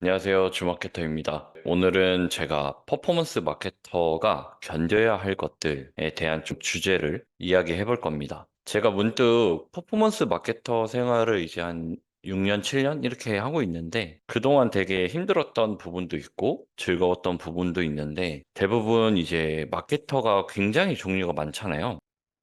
안녕하세요. 주마케터입니다. 오늘은 제가 퍼포먼스 마케터가 견뎌야 할 것들에 대한 좀 주제를 이야기해 볼 겁니다. 제가 문득 퍼포먼스 마케터 생활을 이제 한 6년, 7년 이렇게 하고 있는데 그동안 되게 힘들었던 부분도 있고 즐거웠던 부분도 있는데 대부분 이제 마케터가 굉장히 종류가 많잖아요.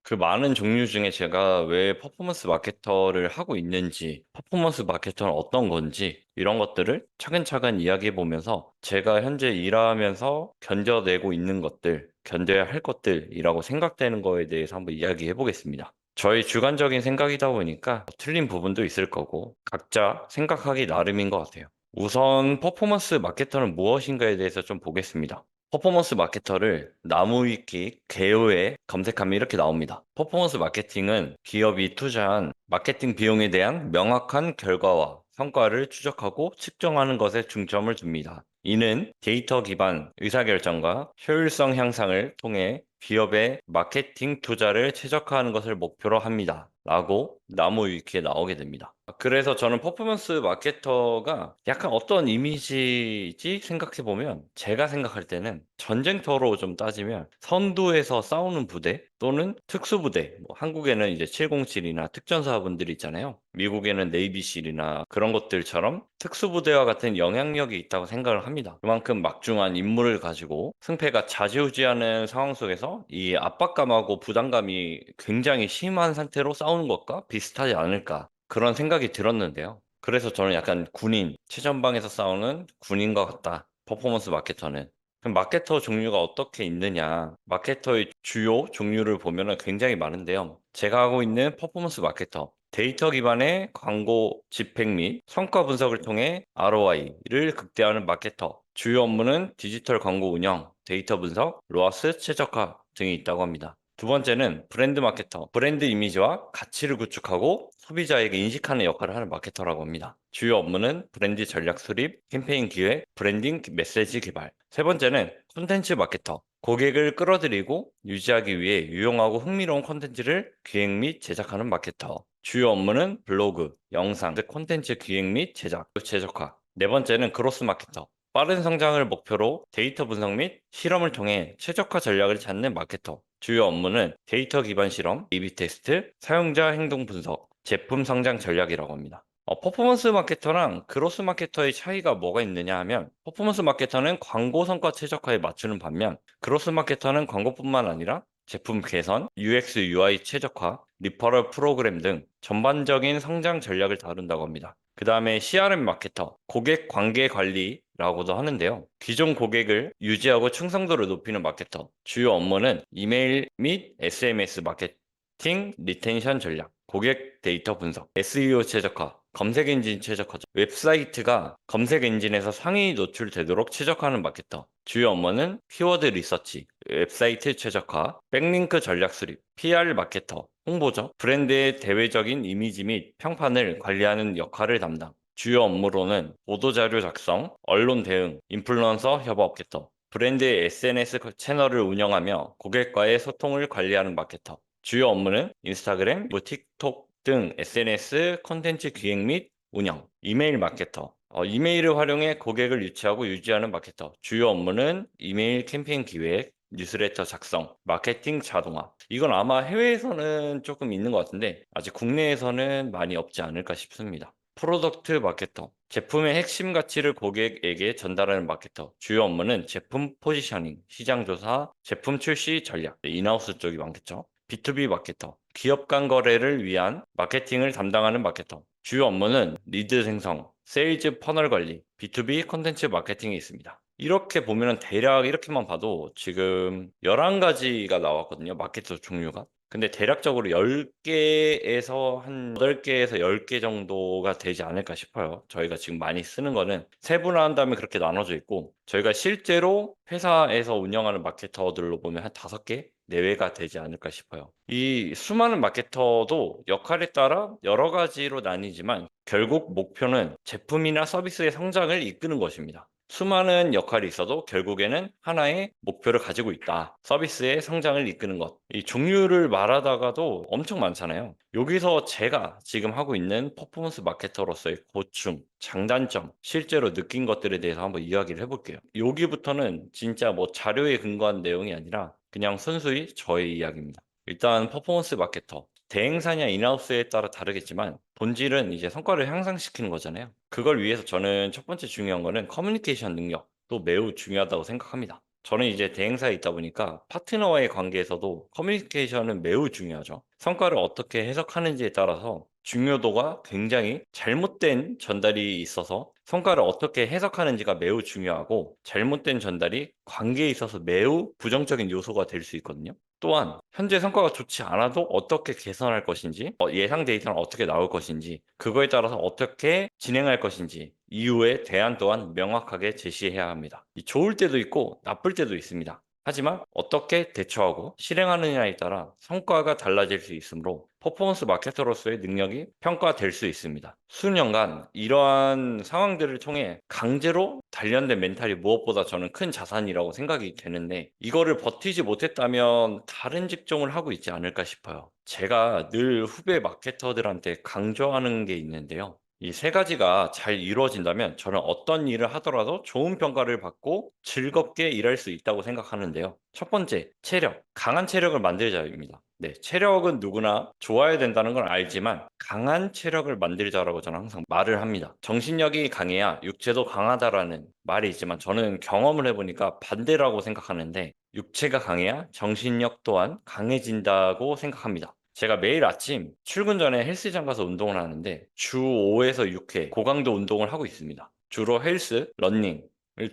그 많은 종류 중에 제가 왜 퍼포먼스 마케터를 하고 있는지, 퍼포먼스 마케터는 어떤 건지, 이런 것들을 차근차근 이야기해 보면서 제가 현재 일하면서 견뎌내고 있는 것들, 견뎌야 할 것들이라고 생각되는 거에 대해서 한번 이야기해 보겠습니다. 저희 주관적인 생각이다 보니까 틀린 부분도 있을 거고, 각자 생각하기 나름인 것 같아요. 우선 퍼포먼스 마케터는 무엇인가에 대해서 좀 보겠습니다. 퍼포먼스 마케터를 나무위키 개요에 검색하면 이렇게 나옵니다. 퍼포먼스 마케팅은 기업이 투자한 마케팅 비용에 대한 명확한 결과와 성과를 추적하고 측정하는 것에 중점을 둡니다. 이는 데이터 기반 의사결정과 효율성 향상을 통해 기업의 마케팅 투자를 최적화하는 것을 목표로 합니다. 라고 나무 위키에 나오게 됩니다. 그래서 저는 퍼포먼스 마케터가 약간 어떤 이미지지 생각해보면 제가 생각할 때는 전쟁터로 좀 따지면 선두에서 싸우는 부대 또는 특수부대, 뭐 한국에는 이제 707이나 특전사분들이 있잖아요. 미국에는 네이비실이나 그런 것들처럼 특수부대와 같은 영향력이 있다고 생각을 합니다. 그만큼 막중한 임무를 가지고 승패가 좌지우지하는 상황 속에서 이 압박감하고 부담감이 굉장히 심한 상태로 싸우는 것과 비슷하지 않을까 그런 생각이 들었는데요. 그래서 저는 약간 군인, 최전방에서 싸우는 군인과 같다. 퍼포먼스 마케터는. 그럼 마케터 종류가 어떻게 있느냐? 마케터의 주요 종류를 보면 굉장히 많은데요. 제가 하고 있는 퍼포먼스 마케터. 데이터 기반의 광고 집행 및 성과 분석을 통해 ROI를 극대화하는 마케터. 주요 업무는 디지털 광고 운영, 데이터 분석, 로아스 최적화 등이 있다고 합니다. 두 번째는 브랜드 마케터. 브랜드 이미지와 가치를 구축하고 소비자에게 인식하는 역할을 하는 마케터라고 합니다. 주요 업무는 브랜드 전략 수립, 캠페인 기획, 브랜딩 메시지 개발. 세 번째는 콘텐츠 마케터. 고객을 끌어들이고 유지하기 위해 유용하고 흥미로운 콘텐츠를 기획 및 제작하는 마케터. 주요 업무는 블로그, 영상, 콘텐츠 기획 및 제작, 최적화. 네 번째는 그로스 마케터. 빠른 성장을 목표로 데이터 분석 및 실험을 통해 최적화 전략을 찾는 마케터. 주요 업무는 데이터 기반 실험, A/B 테스트, 사용자 행동 분석, 제품 성장 전략이라고 합니다. 퍼포먼스 마케터랑 그로스 마케터의 차이가 뭐가 있느냐 하면 퍼포먼스 마케터는 광고 성과 최적화에 맞추는 반면 그로스 마케터는 광고뿐만 아니라 제품 개선, UX, UI 최적화, 리퍼럴 프로그램 등 전반적인 성장 전략을 다룬다고 합니다. 그 다음에 CRM 마케터, 고객 관계 관리라고도 하는데요. 기존 고객을 유지하고 충성도를 높이는 마케터. 주요 업무는 이메일 및 SMS 마케팅, 리텐션 전략, 고객 데이터 분석, SEO 최적화, 검색 엔진 최적화죠. 웹사이트가 검색 엔진에서 상위 노출되도록 최적화하는 마케터. 주요 업무는 키워드 리서치, 웹사이트 최적화, 백링크 전략 수립, PR 마케터, 홍보죠. 브랜드의 대외적인 이미지 및 평판을 관리하는 역할을 담당. 주요 업무로는 보도자료 작성, 언론 대응, 인플루언서 협업 마케터, 브랜드의 SNS 채널을 운영하며 고객과의 소통을 관리하는 마케터. 주요 업무는 인스타그램, 틱톡 등 SNS 콘텐츠 기획 및 운영, 이메일 마케터. 이메일을 활용해 고객을 유치하고 유지하는 마케터. 주요 업무는 이메일 캠페인 기획, 뉴스레터 작성, 마케팅 자동화. 이건 아마 해외에서는 조금 있는 것 같은데 아직 국내에서는 많이 없지 않을까 싶습니다. 프로덕트 마케터. 제품의 핵심 가치를 고객에게 전달하는 마케터. 주요 업무는 제품 포지셔닝, 시장 조사, 제품 출시 전략. 인하우스 쪽이 많겠죠. B2B 마케터. 기업 간 거래를 위한 마케팅을 담당하는 마케터. 주요 업무는 리드 생성, 세일즈 퍼널 관리, B2B 콘텐츠 마케팅이 있습니다. 이렇게 보면 대략 이렇게만 봐도 지금 11가지가 나왔거든요. 마케터 종류가. 근데 대략적으로 10개에서 한 8개에서 10개 정도가 되지 않을까 싶어요. 저희가 지금 많이 쓰는 거는 세분화한 다음에 그렇게 나눠져 있고 저희가 실제로 회사에서 운영하는 마케터들로 보면 한 5개 내외가 되지 않을까 싶어요. 이 수많은 마케터도 역할에 따라 여러 가지로 나뉘지만 결국 목표는 제품이나 서비스의 성장을 이끄는 것입니다. 수많은 역할이 있어도 결국에는 하나의 목표를 가지고 있다. 서비스의 성장을 이끄는 것. 이 종류를 말하다가도 엄청 많잖아요. 여기서 제가 지금 하고 있는 퍼포먼스 마케터로서의 고충, 장단점, 실제로 느낀 것들에 대해서 한번 이야기를 해볼게요. 여기부터는 진짜 뭐 자료에 근거한 내용이 아니라 그냥 순수히 저의 이야기입니다. 일단 퍼포먼스 마케터. 대행사냐 인하우스에 따라 다르겠지만 본질은 이제 성과를 향상시키는 거잖아요. 그걸 위해서 저는 첫 번째 중요한 거는 커뮤니케이션 능력도 매우 중요하다고 생각합니다. 저는 이제 대행사에 있다 보니까 파트너와의 관계에서도 커뮤니케이션은 매우 중요하죠. 성과를 어떻게 해석하는지에 따라서 중요도가 굉장히 잘못된 전달이 있어서 성과를 어떻게 해석하는지가 매우 중요하고 잘못된 전달이 관계에 있어서 매우 부정적인 요소가 될 수 있거든요. 또한 현재 성과가 좋지 않아도 어떻게 개선할 것인지, 예상 데이터는 어떻게 나올 것인지, 그거에 따라서 어떻게 진행할 것인지 이후에 대안 또한 명확하게 제시해야 합니다. 좋을 때도 있고 나쁠 때도 있습니다. 하지만 어떻게 대처하고 실행하느냐에 따라 성과가 달라질 수 있으므로 퍼포먼스 마케터로서의 능력이 평가될 수 있습니다. 수년간 이러한 상황들을 통해 강제로 단련된 멘탈이 무엇보다 저는 큰 자산이라고 생각이 되는데 이거를 버티지 못했다면 다른 직종을 하고 있지 않을까 싶어요. 제가 늘 후배 마케터들한테 강조하는 게 있는데요. 이 세 가지가 잘 이루어진다면 저는 어떤 일을 하더라도 좋은 평가를 받고 즐겁게 일할 수 있다고 생각하는데요. 첫 번째, 체력. 강한 체력을 만들자입니다. 네, 체력은 누구나 좋아야 된다는 걸 알지만 강한 체력을 만들자라고 저는 항상 말을 합니다. 정신력이 강해야 육체도 강하다라는 말이 있지만 저는 경험을 해보니까 반대라고 생각하는데 육체가 강해야 정신력 또한 강해진다고 생각합니다. 제가 매일 아침 출근 전에 헬스장 가서 운동을 하는데 주 5에서 6회 고강도 운동을 하고 있습니다. 주로 헬스, 러닝을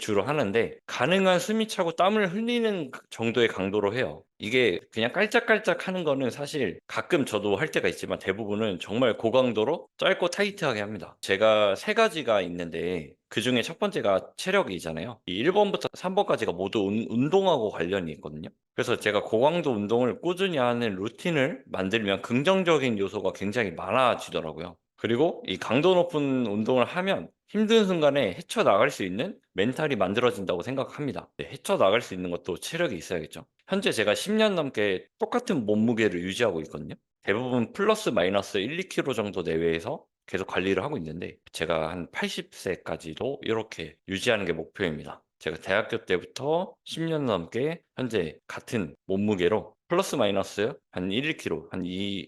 주로 하는데 가능한 숨이 차고 땀을 흘리는 정도의 강도로 해요. 이게 그냥 깔짝깔짝 하는 거는 사실 가끔 저도 할 때가 있지만 대부분은 정말 고강도로 짧고 타이트하게 합니다. 제가 세 가지가 있는데 그 중에 첫 번째가 체력이잖아요. 이 1번부터 3번까지가 모두 운동하고 관련이 있거든요. 그래서 제가 고강도 운동을 꾸준히 하는 루틴을 만들면 긍정적인 요소가 굉장히 많아지더라고요. 그리고 이 강도 높은 운동을 하면 힘든 순간에 헤쳐나갈 수 있는 멘탈이 만들어진다고 생각합니다. 네, 헤쳐나갈 수 있는 것도 체력이 있어야겠죠. 현재 제가 10년 넘게 똑같은 몸무게를 유지하고 있거든요. 대부분 플러스 마이너스 1, 2kg 정도 내외에서 계속 관리를 하고 있는데 제가 한 80세까지도 이렇게 유지하는 게 목표입니다. 제가 대학교 때부터 10년 넘게 현재 같은 몸무게로 플러스 마이너스 한 1, 2kg,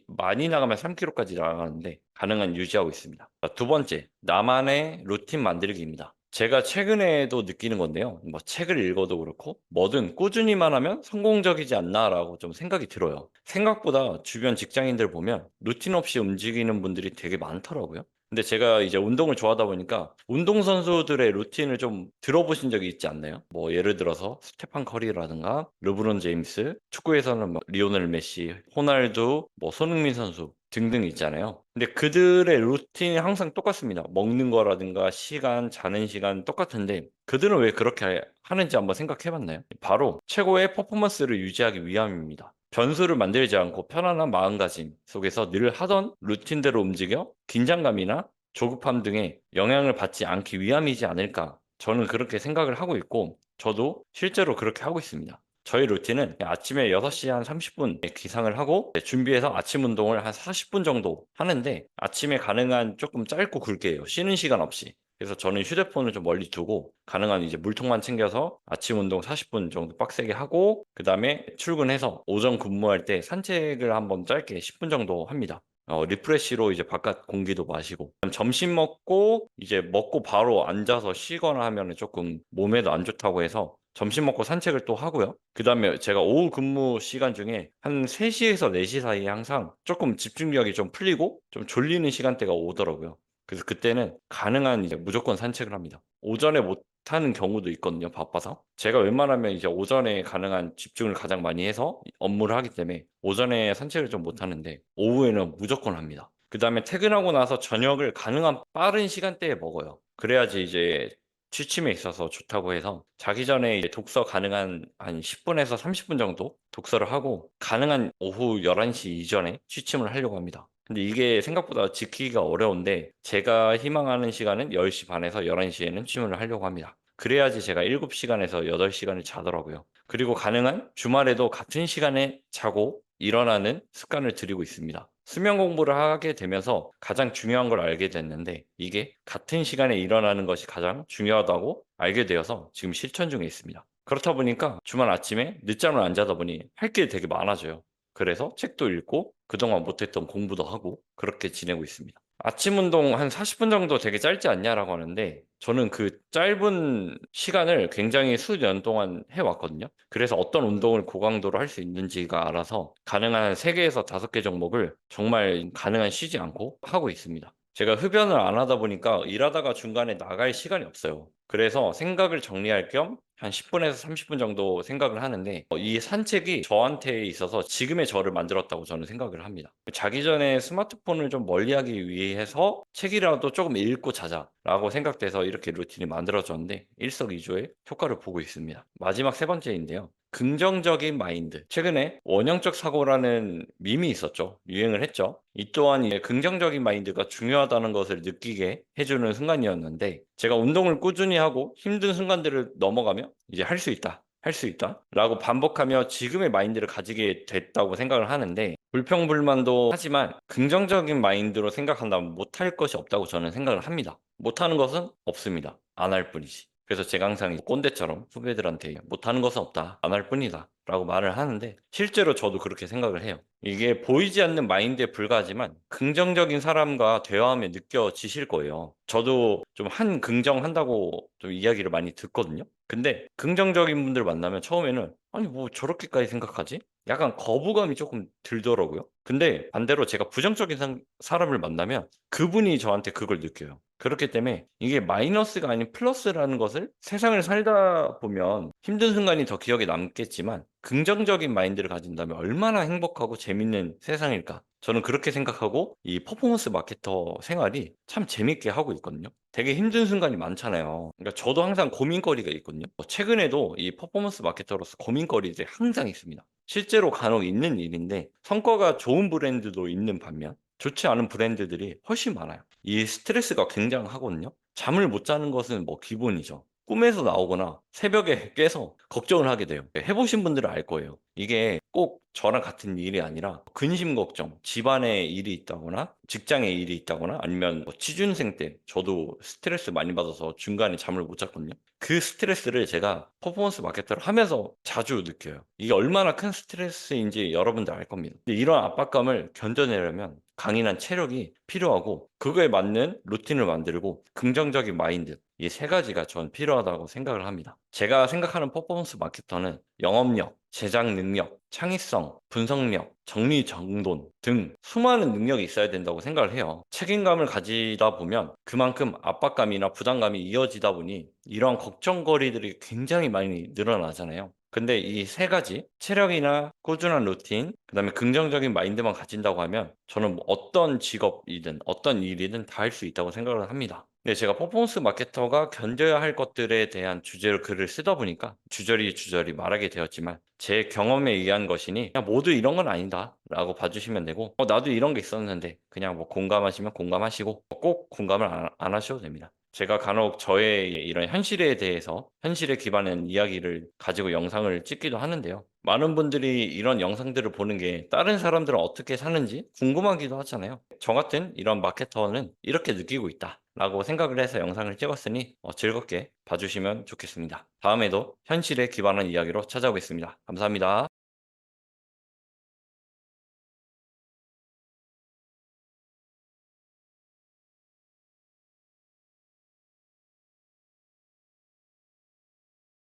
많이 나가면 3kg까지 나가는데 가능한 유지하고 있습니다. 자, 두 번째, 나만의 루틴 만들기입니다. 제가 최근에도 느끼는 건데요. 뭐 책을 읽어도 그렇고 뭐든 꾸준히만 하면 성공적이지 않나라고 좀 생각이 들어요. 생각보다 주변 직장인들 보면 루틴 없이 움직이는 분들이 되게 많더라고요. 근데 제가 이제 운동을 좋아하다 보니까 운동선수들의 루틴을 좀 들어보신 적이 있지 않나요? 뭐 예를 들어서 스테판 커리라든가 르브론 제임스, 축구에서는 뭐 리오넬 메시, 호날두, 뭐 손흥민 선수 등등 있잖아요. 근데 그들의 루틴이 항상 똑같습니다. 먹는 거라든가 시간, 자는 시간 똑같은데 그들은 왜 그렇게 하는지 한번 생각해 봤나요? 바로 최고의 퍼포먼스를 유지하기 위함입니다. 변수를 만들지 않고 편안한 마음가짐 속에서 늘 하던 루틴대로 움직여 긴장감이나 조급함 등의 영향을 받지 않기 위함이지 않을까. 저는 그렇게 생각을 하고 있고, 저도 실제로 그렇게 하고 있습니다. 저희 루틴은 아침에 6시 한 30분에 기상을 하고 준비해서 아침 운동을 한 40분 정도 하는데 아침에 가능한 조금 짧고 굵게 해요. 쉬는 시간 없이. 그래서 저는 휴대폰을 좀 멀리 두고 가능한 이제 물통만 챙겨서 아침 운동 40분 정도 빡세게 하고 그다음에 출근해서 오전 근무할 때 산책을 한번 짧게 10분 정도 합니다. 리프레시로 이제 바깥 공기도 마시고 점심 먹고 이제 먹고 바로 앉아서 쉬거나 하면 조금 몸에도 안 좋다고 해서 점심 먹고 산책을 또 하고요. 그다음에 제가 오후 근무 시간 중에 한 3시에서 4시 사이에 항상 조금 집중력이 좀 풀리고 좀 졸리는 시간대가 오더라고요. 그래서 그때는 가능한 이제 무조건 산책을 합니다. 오전에 못 하는 경우도 있거든요. 바빠서. 제가 웬만하면 이제 오전에 가능한 집중을 가장 많이 해서 업무를 하기 때문에 오전에 산책을 좀 못 하는데 오후에는 무조건 합니다. 그 다음에 퇴근하고 나서 저녁을 가능한 빠른 시간대에 먹어요. 그래야지 이제 취침에 있어서 좋다고 해서 자기 전에 이제 독서 가능한 한 10분에서 30분 정도 독서를 하고 가능한 오후 11시 이전에 취침을 하려고 합니다. 근데 이게 생각보다 지키기가 어려운데 제가 희망하는 시간은 10시 반에서 11시에는 취침을 하려고 합니다. 그래야지 제가 7시간에서 8시간을 자더라고요. 그리고 가능한 주말에도 같은 시간에 자고 일어나는 습관을 들이고 있습니다. 수면 공부를 하게 되면서 가장 중요한 걸 알게 됐는데 이게 같은 시간에 일어나는 것이 가장 중요하다고 알게 되어서 지금 실천 중에 있습니다. 그렇다 보니까 주말 아침에 늦잠을 안 자다 보니 할 게 되게 많아져요. 그래서 책도 읽고 그동안 못했던 공부도 하고 그렇게 지내고 있습니다. 아침 운동 한 40분 정도 되게 짧지 않냐라고 하는데 저는 그 짧은 시간을 굉장히 수년 동안 해왔거든요. 그래서 어떤 운동을 고강도로 할 수 있는지가 알아서 가능한 3개에서 5개 종목을 정말 가능한 쉬지 않고 하고 있습니다. 제가 흡연을 안 하다 보니까 일하다가 중간에 나갈 시간이 없어요. 그래서 생각을 정리할 겸 한 10분에서 30분 정도 생각을 하는데 이 산책이 저한테 있어서 지금의 저를 만들었다고 저는 생각을 합니다. 자기 전에 스마트폰을 좀 멀리하기 위해서 책이라도 조금 읽고 자자라고 생각돼서 이렇게 루틴이 만들어졌는데 일석이조의 효과를 보고 있습니다. 마지막 3번째인데요. 긍정적인 마인드. 최근에 원형적 사고라는 밈이 있었죠. 유행을 했죠. 이 또한 긍정적인 마인드가 중요하다는 것을 느끼게 해주는 순간이었는데 제가 운동을 꾸준히 하고 힘든 순간들을 넘어가며 이제 할 수 있다. 할 수 있다. 라고 반복하며 지금의 마인드를 가지게 됐다고 생각을 하는데 불평불만도 하지만 긍정적인 마인드로 생각한다면 못할 것이 없다고 저는 생각을 합니다. 못하는 것은 없습니다. 안 할 뿐이지. 그래서 제가 항상 꼰대처럼 후배들한테 못하는 것은 없다. 안 할 뿐이다. 라고 말을 하는데 실제로 저도 그렇게 생각을 해요. 이게 보이지 않는 마인드에 불과하지만 긍정적인 사람과 대화하면 느껴지실 거예요. 저도 좀 한 긍정한다고 좀 이야기를 많이 듣거든요. 근데 긍정적인 분들 만나면 처음에는 아니 뭐 저렇게까지 생각하지? 약간 거부감이 조금 들더라고요. 근데 반대로 제가 부정적인 사람을 만나면 그분이 저한테 그걸 느껴요. 그렇기 때문에 이게 마이너스가 아닌 플러스라는 것을 세상을 살다 보면 힘든 순간이 더 기억에 남겠지만 긍정적인 마인드를 가진다면 얼마나 행복하고 재밌는 세상일까? 저는 그렇게 생각하고 이 퍼포먼스 마케터 생활이 참 재밌게 하고 있거든요. 되게 힘든 순간이 많잖아요. 그러니까 저도 항상 고민거리가 있거든요. 최근에도 이 퍼포먼스 마케터로서 고민거리들이 항상 있습니다. 실제로 간혹 있는 일인데 성과가 좋은 브랜드도 있는 반면 좋지 않은 브랜드들이 훨씬 많아요. 이 스트레스가 굉장하거든요. 잠을 못 자는 것은 뭐 기본이죠. 꿈에서 나오거나 새벽에 깨서 걱정을 하게 돼요. 해보신 분들은 알 거예요. 이게 꼭 저랑 같은 일이 아니라 근심 걱정, 집안에 일이 있다거나 직장에 일이 있다거나 아니면 뭐 취준생 때 저도 스트레스 많이 받아서 중간에 잠을 못 잤거든요. 그 스트레스를 제가 퍼포먼스 마케터를 하면서 자주 느껴요. 이게 얼마나 큰 스트레스인지 여러분들 알 겁니다. 근데 이런 압박감을 견뎌내려면 강인한 체력이 필요하고 그거에 맞는 루틴을 만들고 긍정적인 마인드 이 3가지가 전 필요하다고 생각을 합니다. 제가 생각하는 퍼포먼스 마케터는 영업력, 제작 능력, 창의성, 분석력, 정리정돈 등 수많은 능력이 있어야 된다고 생각을 해요. 책임감을 가지다 보면 그만큼 압박감이나 부담감이 이어지다 보니 이런 걱정거리들이 굉장히 많이 늘어나잖아요. 근데 이 3가지 체력이나 꾸준한 루틴, 그다음에 긍정적인 마인드만 가진다고 하면 저는 뭐 어떤 직업이든 어떤 일이든 다 할 수 있다고 생각을 합니다. 근데 제가 퍼포먼스 마케터가 견뎌야 할 것들에 대한 주제로 글을 쓰다 보니까 주저리 말하게 되었지만 제 경험에 의한 것이니 그냥 모두 이런 건 아니다 라고 봐주시면 되고 나도 이런 게 있었는데 그냥 뭐 공감하시면 공감하시고 꼭 공감을 안 하셔도 됩니다. 제가 간혹 저의 이런 현실에 대해서 현실에 기반한 이야기를 가지고 영상을 찍기도 하는데요. 많은 분들이 이런 영상들을 보는 게 다른 사람들은 어떻게 사는지 궁금하기도 하잖아요. 저 같은 이런 마케터는 이렇게 느끼고 있다 라고 생각을 해서 영상을 찍었으니 즐겁게 봐주시면 좋겠습니다. 다음에도 현실에 기반한 이야기로 찾아오겠습니다. 감사합니다.